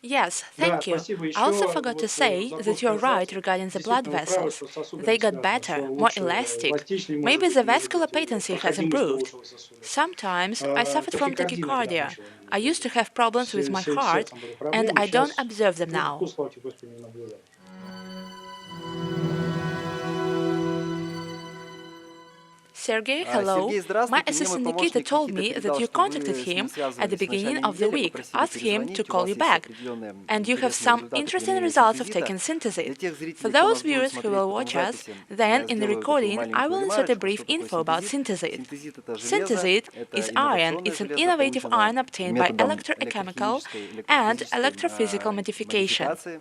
Yes, thank you. I also forgot to say that you're right regarding the blood vessels. They got better, more elastic. Maybe the vascular patency has improved. Sometimes I suffered from tachycardia. I used to have problems with my heart, and I don't observe them now. Sergey, hello. Сергей, My здравствуйте. Мне мой assistant Nikita помощник told Никита me that передал, you что contacted вы с ним him at the связывались в beginning начале of the недели, week. попросили Ask him to перезвонить. У call вас you есть back. определенные And you have интересные some результаты interesting применения results of синтезита. taking Для synthesit. тех For зрителей, кто those нас будет viewers who смотреть will потом в watch us, записи, then я in the сделаю такую recording I маленькую will insert a ремарочку, brief что такое info about синтезит. synthesit. Синтезит — это железо, Synthesit это is iron. инновационное It's an железо, innovative полученное iron obtained by методом electrochemical электрохимической, and электрофизической electrophysical modification. модификации.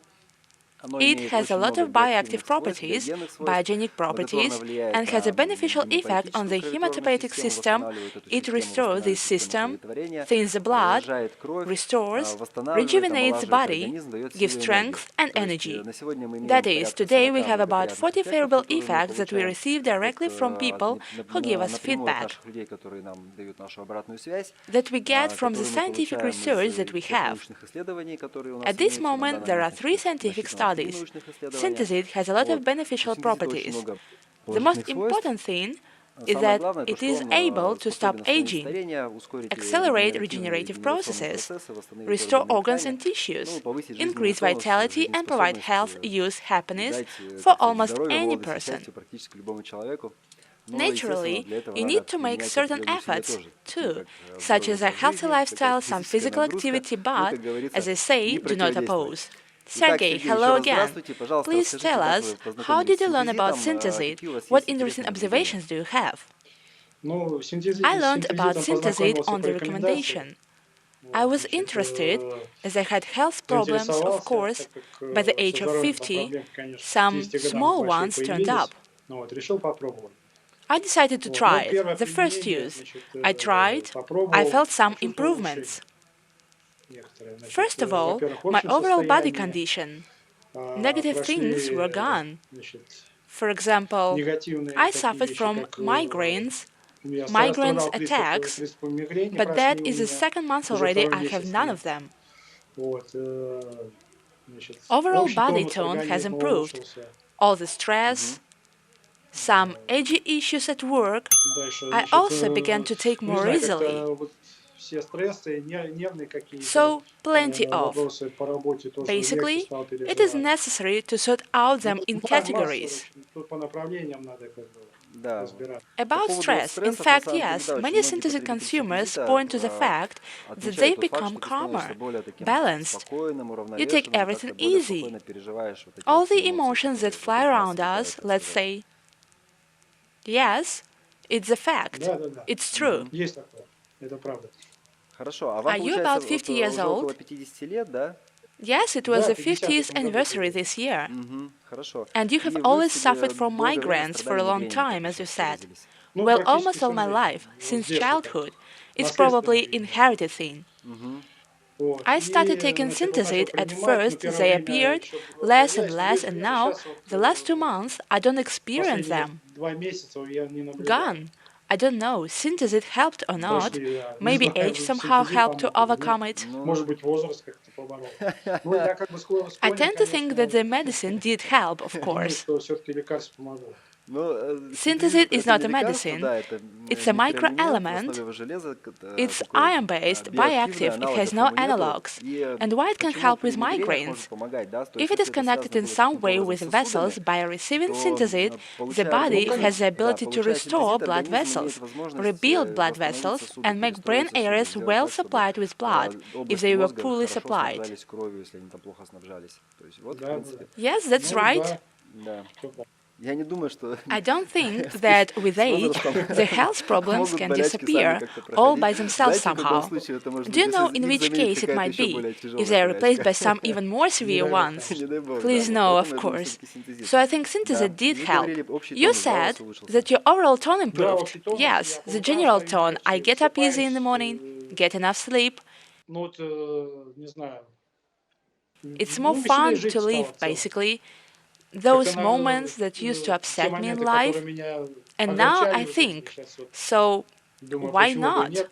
Оно It имеет has a очень lot много of bioactive биоактивных свойств, properties, биогенных свойств, biogenic благотворно properties, влияет and has a на beneficial effect on гемопоэтическую the кровотворную hematopoietic систему, system. восстанавливает эту It систему, restores this восстанавливает систему system, кроветворения, thins the blood, разжижает кровь, restores, восстанавливает, rejuvenates the омолаживает body, организм, дает gives силу и энергию. strength and То есть energy. на сегодня мы That имеем is, порядка today we 40 have about благоприятных 40 эффектов, favorable которые мы effects that we получаем receive directly from people who give us напрямую от feedback, наших людей, которые нам дают нашу обратную связь, that we get from the которые мы scientific получаем research that из we тех have. научных исследований, которые у нас At this имеются на moment, данный there are момент, three значит, scientific насчитываем 3 studies. научных исследования. Synthesit has a lot of Вот. У beneficial синтезита очень properties. много The most положительных свойств. important thing is Самое that главное, то, it что is он able to stop способен остановить aging, старение, ускорить accelerate регенеративные и regenerative регенерационные processes, процессы, восстановить restore органы и organs ткани, and ну, tissues, повысить жизненный increase тонус, vitality, and provide жизнеспособность health, youth, и happiness дать, for так сказать, almost здоровье, any молодость и person. счастье практически любому человеку. Но, естественно, Naturally, для этого you надо need to make применять certain определенные усилия efforts тоже, такие too, как such здоровый as a образ healthy жизни, lifestyle, какая-то some физическая physical нагрузка, activity, ну, but, как as говорится, they say, не do not противодействовать. oppose. Итак, Sergey, Сергей, еще hello раз again. здравствуйте. Пожалуйста, Please расскажите, tell как вы us, how познакомились did с you learn about синтезитом, synthesit? какие у вас What есть interesting интересные наблюдения. observations do you have? Ну, I с learned about синтезитом synthesit познакомился on по the рекомендации. recommendation. I was Значит, interested, as I had health problems, of заинтересовался, course. так как By the со age of здоровьем там 50, проблемы, конечно, к some 50 годам small большие ones turned up. появились. Ну вот, решил попробовать. I decided to Вот. Ну, try it, первое the first применение, use. значит, I tried, I попробовал, felt some почувствовал улучшение improvements. некоторые. Значит, First of all, во-первых, my общее overall body состояние, condition. Negative things were прошли, gone. значит, For example, негативные I такие suffered вещи, from как migraines, я migraines страдал attacks, приступом мигрени, but прошли that у is the меня second month уже already второй I have месяц. none of them. Вот, значит, Overall общий body тонус tone has организма improved. улучшился. All the stress, some edgy issues at work, Дальше, I значит, also began to take ну, не more знаю, easily. как-то вот все стрессы, нервные какие-то So, plenty of. вопросы по работе тоже легче Basically, стал it is переживать. necessary to sort out them Ну, in масса, в categories. общем, тут по направлениям надо как бы Да. разбирать. По About поводу stress, in стрессов, на fact, самом деле, yes, да, очень many многие synthesis потребители consumers синтезита point to the fact that отмечают they тот факт, become что ты становишься calmer, более таким balanced. спокойным, You take уравновешенным, everything как-то более easy. спокойно переживаешь вот эти All вот все the эмоции, emotions that которые fly вокруг нас around витают, us, так let's сказать. say, yes, it's a fact. Да. It's true. Есть такое, это правда. Хорошо, а Are вам, you получается, about 50 years уже около old? 50 лет, да? Yes, it was Да, the 50 50th году anniversary было. this year. Хорошо. And you И have вы always себе suffered from долгое время migraines for a страдали long мигренью, как time, вы as you сейчас said. выразились. Ну, Well, практически almost all всю my жизнь, life, вот since с детства childhood. It's наследственное, probably видимо. inherited thing. Вот. I И, started taking значит, вот начал synthesit at принимать, но first, первое they время appeared еще less and проверяюсь, но less, есть and время, now, сейчас вот the last 2 months, I don't experience последние them. 2 месяца я не наблюдаю. Gone. I don't know, synthesit helped or not. Прошли, да. Не Maybe знаю, age somehow синтезит helped to помог или нет. overcome it. Может быть, возраст как-то поборол. Ну, я как бы I склонен, tend to think that конечно, the medicine did help, of думаю, course. что все-таки лекарство помогло. Ну, Synthesit is это not не a лекарство, medicine. да, это It's a микроэлемент на microelement. основе железа, It's такой iron-based, биоактивный, bioactive, it has аналогов no ему нету. analogs. И And why it can почему help при with мигренях может migraines? помогать, да? То If есть it is если это connected связано in было some каким-то way образом with с vessels, сосудами, by receiving то, synthesit, the получая body организм, has the да, ability to получая restore синтезит, blood организм имеет vessels, возможность rebuild blood восстановить vessels, сосуды, and make brain перестроить сосуды, areas сделать well так, чтобы supplied with blood, if области they were мозга poorly хорошо supplied. снабжались кровью, если они там плохо снабжались. То есть вот, в Да, принципе, Yes, that's Ну, right. да, да. всё правильно. Я не думаю, что I don't think that with с age возрастом the health problems могут can болячки сами disappear как-то all by проходить. themselves Знаете, в каком somehow. случае это может Do you быть, know если in их which заменит case it какая-то might еще be, более if тяжелая they are replaced болячка? by some even more severe дай бог, ones? конечно. Не дай бог, Please да. no, Вот of поэтому я думаю, course. все-таки синтезит. So I think Да. synthesit did Вы help. говорили, общий You тонус, да, у вас said улучшился? that your overall tone Да, improved. общий тонус, Yes, я по the утрам general стою tone. I легче, get up easy in the просыпаюсь, morning, get enough sleep. ну вот, не знаю, It's more ну, веселее fun жить to стало live, в целом. basically. Как Those она, moments that used to те upset me in моменты, life. которые меня And now I огорчали, вот эти think, сейчас вот, so думаю, why почему бы и not? нет.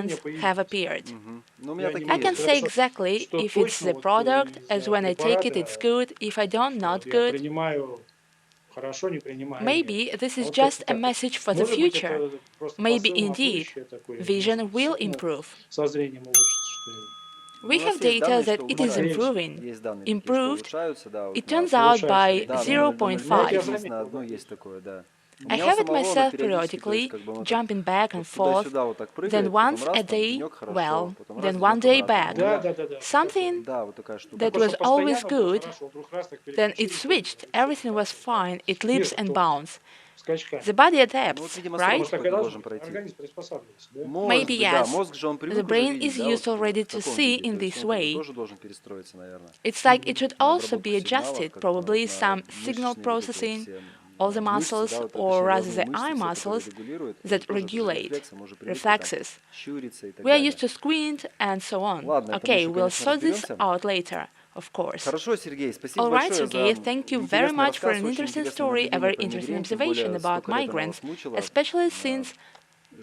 improvements have appeared. Ну, у меня так и I can есть. say exactly if it's the product, as when I take it, it's good. If I don't, not я good. принимаю хорошо, не принимая нет. Maybe this А is вот just как-то a так. message for the Может быть, future. это просто Maybe посыл на indeed, будущее такое, vision может, will действительно improve. со зрением улучшится, что ли. We Ну, у нас have есть data данные, that что it is улучшается. improving. Есть данные такие, что Improved, улучшаются, да, вот it на... turns out by Да, на 0.5. Ну, вот я 0,5 заметил, на одну да. есть такое, да. У I меня у have it самого, но myself периодически, то есть periodically, как бы оно так jumping back and вот forth, туда-сюда вот так then прыгает, потом once раз, a там day, денек хорошо, well, потом раз then идет one day обратно. bad. У меня, Да, такое. Something да, вот такая штука. that Такое, was что always постоянно было good, хорошо, вдруг раз так then it переключились, switched, и всё, everything was так fine, it мир leaps and вдруг bounds. скачками. The body Ну вот, adapts, видимо, срок right? Может, так и какой-то должно должен быть. пройти. Организм приспосабливается, да? Может Maybe быть, да. yes. Мозг же он The привык уже brain видеть, is да, вот used already в to таком see виде. in То есть this он как бы way. тоже должен перестроиться, наверное, It's like it should на also обработку be сигналов, adjusted, как бы вот probably на some signal мышечные вот эти вот processing, все all the мышцы, muscles, да, вот or rather костно-щелевидные the мышцы, eye все, которые muscles регулируют, они that тоже это же regulate рефлексы, мы уже привыкли там reflexes. щуриться и так We are далее. used to squint and so on. Ладно, это мы Okay, еще, we'll конечно, sort this разберемся. out later, of course. Хорошо, Сергей, спасибо All right, большое за Sergey, thank you very интересный much for рассказ, an очень interesting интересное story, a наблюдение very по interesting мигрени, тем observation более about столько лет она migraines, вас мучила. especially since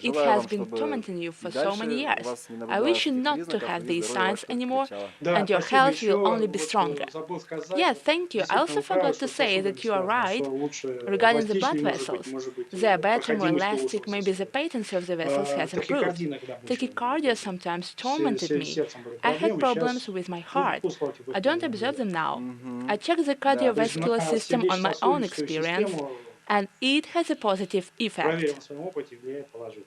it Желаю has вам, been чтобы tormenting you и for so many дальше у years. вас не I wish наблюдалось you этих not to признаков, have и these здоровья signs ваше только anymore, крепчало. Да, and your спасибо. health will Еще only be вот stronger. забыл сказать, Yeah, вот thank you. I действительно also вы правы, forgot to что с say that you are особенностью, right что лучше regarding the blood эластичнее vessels. может быть, They are better, more проходимость elastic, улучшилась maybe the особенно. patency of the vessels has improved. Тахикардия иногда мучила. Tachycardia sometimes tormented me. Сердцем были I had проблемы, problems сейчас, with my ну, heart. слава тебе, I don't Господи, observe them now. Мгм. I checked the Да. То есть cardiovascular на system on my own сердечно-сосудистую experience, систему and it has a positive в effect. проверенном своем опыте влияет положительно.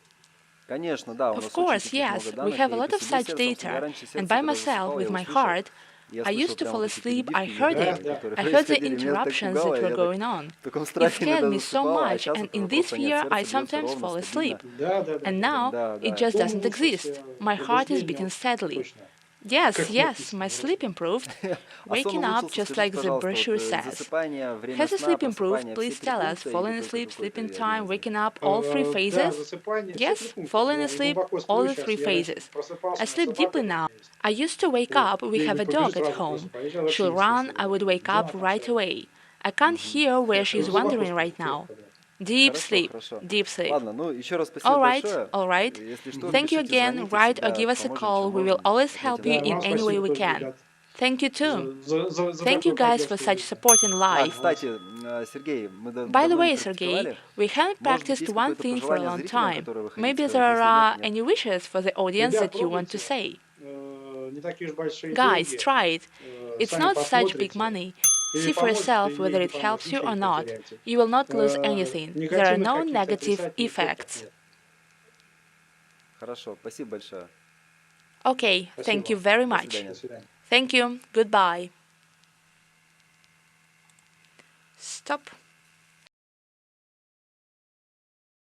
Конечно, да, у Of нас очень course, таких много yes, we данных. have Я a и lot по of себе such сердцем, я data, раньше and сердце, by когда myself, засыпал, with я my услышал, heart, я I слышал used to прям fall вот эти asleep, I перебивки heard it. Да. которые I heard the происходили, меня это так interruptions пугало, that и were я так going on. в таком It страхе scared иногда me so засыпал, а much, сейчас and это in просто this нет, fear I сердце бьется sometimes ровно, fall стабильно. asleep. Да. And now Да, it да. just Сон doesn't exist. улучшился, My heart is пробуждение beating steadily. точно, Yes, как yes, написано my в sleep враче. improved, А сон waking up улучшился, just скажите, like the пожалуйста, вот brochure says. засыпание, время Has the сна, sleep improved? просыпание, все Please три tell us. пункта или Falling только asleep, какой-то sleeping один time, из них? waking up, all three Да, phases? засыпание, все три Yes, пункта. falling Я asleep, глубоко all сплю the сейчас. three Я раньше phases. просыпался, I у меня sleep собака deeply дома now. есть. I used to wake Вот. up, we Я have не a побежу dog at сразу home. просыпаюсь. Я вообще She'll не run, слышу, I would wake где up она там right сразу. away. I can't hear where she's Глубоко wandering сплю, right now. крепко, да. Deep Хорошо, sleep, хорошо. deep sleep. Ладно, ну еще раз спасибо All right, большое. all right. Если что, Thank you пишите, again. звоните, Write or всегда give us a поможем, call. чем We will можем. always help you Да, in вам any way спасибо we тоже, can. ребят, Thank you too. за Thank you такую guys for поддержку. such support in А, life. кстати, Сергей, мы By the давно не way, Sergey, практиковали. we haven't Может быть, practiced есть one какое-то thing for a пожелание long зрителям, time. которое вы хотите Maybe сказать? there Если are нет, нет. any wishes for the audience Ребят, that you want to пробуйте. say. Не такие уж большие Guys, деньги. try it. It's Сами not such big посмотрите. money. Или See for поможете, yourself или whether не it поможете, helps you ничего or не not. потеряете. You will not lose anything. There are Негативных no каких-то negative отрицательных эффектов effects. нет. Хорошо, спасибо большое. Okay, thank you Спасибо. very До much. свидания. До свидания. Thank you. Goodbye. Stop.